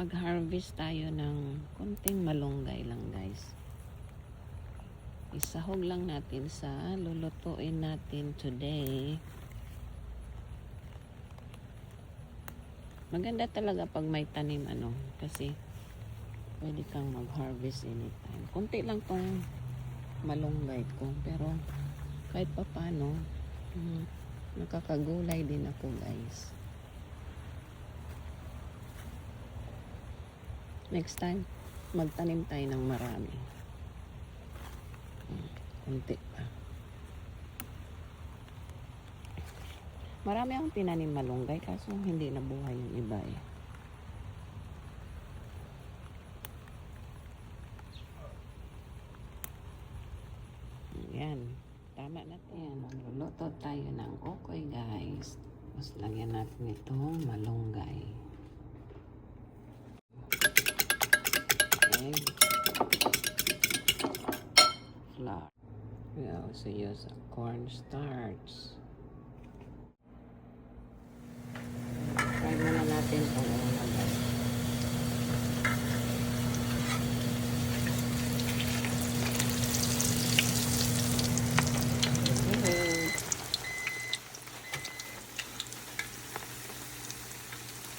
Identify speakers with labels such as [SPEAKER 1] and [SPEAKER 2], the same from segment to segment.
[SPEAKER 1] mag-harvest tayo ng konting malunggay lang, guys. Isahog lang natin sa lulutuin natin today. Maganda talaga pag may tanim, kasi pwede kang mag-harvest anytime. Konti lang tong malunggay ko, pero kahit pa paano, nakakagulay din ako, guys. Next time, magtanim tayo ng marami. Kunti pa. Marami akong tinanim malunggay, kaso hindi nabuhay yung iba eh. Yan. Tama na yan. Magluluto tayo ng okoy, guys. Tapos lagyan natin itong malunggay. Flour. We also use cornstarch. Try muna natin kung ano guys.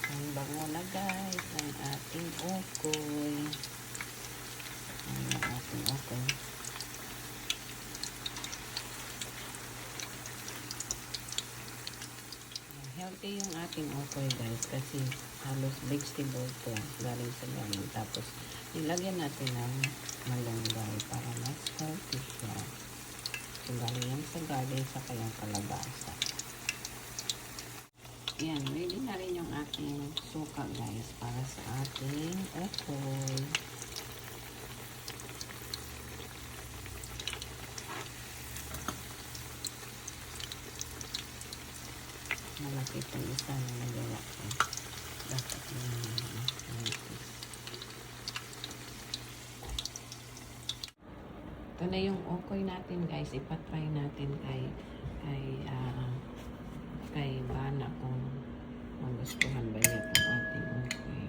[SPEAKER 1] Ang bango na guys ng ating okoy. Ang ating okoy. Healthy yung ating okoy guys kasi halos vegetable to galing sa garden. Tapos nilagyan natin ng malunggay para mas healthy siya. So galing yan sa garden sa kayang kalabasa. Yan, ready na rin yung ating suka guys para sa ating okoy. Malaki itong isa na nagawa ko. Dapat manipis. Ito na yung okoy natin guys. Ipatry natin kay Bana kung magustuhan ba niya itong ating okoy.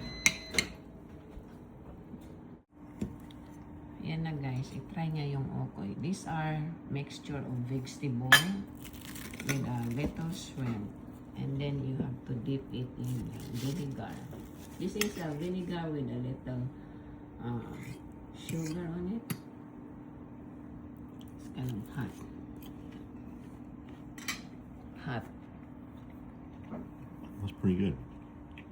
[SPEAKER 1] Yan na guys. Itry niya yung okoy. These are mixture of vegetable with little shrimp. And then you have to dip it in vinegar. This is a vinegar with a little sugar on it. It's kind of hot. Hot.
[SPEAKER 2] That's pretty good.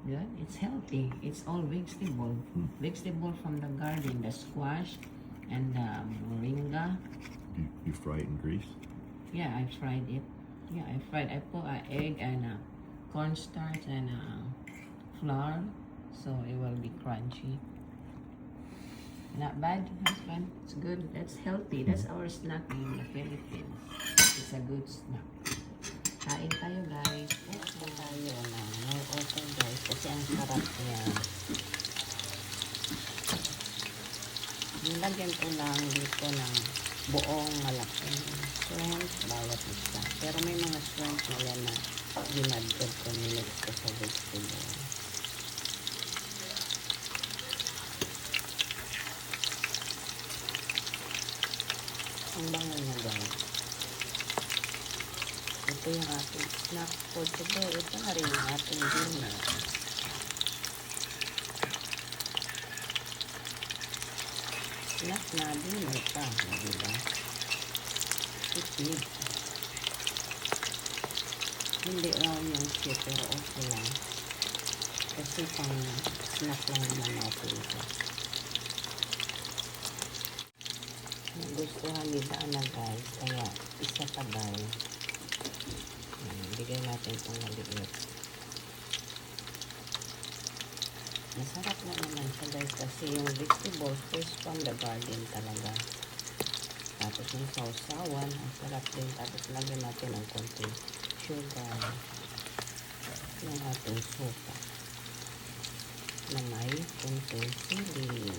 [SPEAKER 1] Good. It's healthy. It's all vegetable. Vegetable from the garden. The squash and the moringa.
[SPEAKER 2] You fry it in grease?
[SPEAKER 1] Yeah, I fried it. Yeah, I put an egg and cornstarch and flour, so it will be crunchy. Not bad, husband. It's good. That's healthy. That's our snack in the Philippines. It's a good snack. Kain tayo, guys. Kain tayo na. May open, guys, kasi ang sarap niya. Nilagyan ko lang dito ng buong malaking shrimp bawat isa. Pero may mga shrimp na yan na ginadgad ko nilagay ko sa vegetable. Ang bango na guys. Ito yung ating snack for today. Ito na rin yung ating dinner. Snack na dinner pa. Diba? Tipid. Hindi raw yung siya, pero okay lang. Kasi pang snack lang naman natin ito. Gustuhan ni Dana guys, kaya isa pa daw. Bigay natin itong maliit. Masarap na naman siya guys kasi yung vegetables fresh from the garden talaga. Tapos yung sausawan, ang sarap din. Tapos lagyan natin ang konting sugar ng ating suka na may konting sili.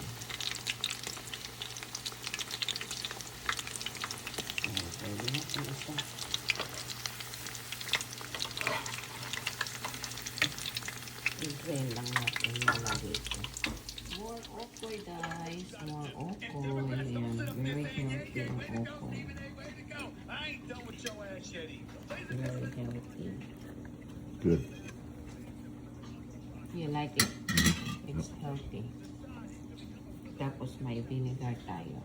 [SPEAKER 1] Pwede natin isa. I-drain lang natin mula dito. More okoy. Yan. Very healthy ang okoy. Very healthy.
[SPEAKER 2] Good.
[SPEAKER 1] You like it? It's healthy. Tapos may vinegar tayo.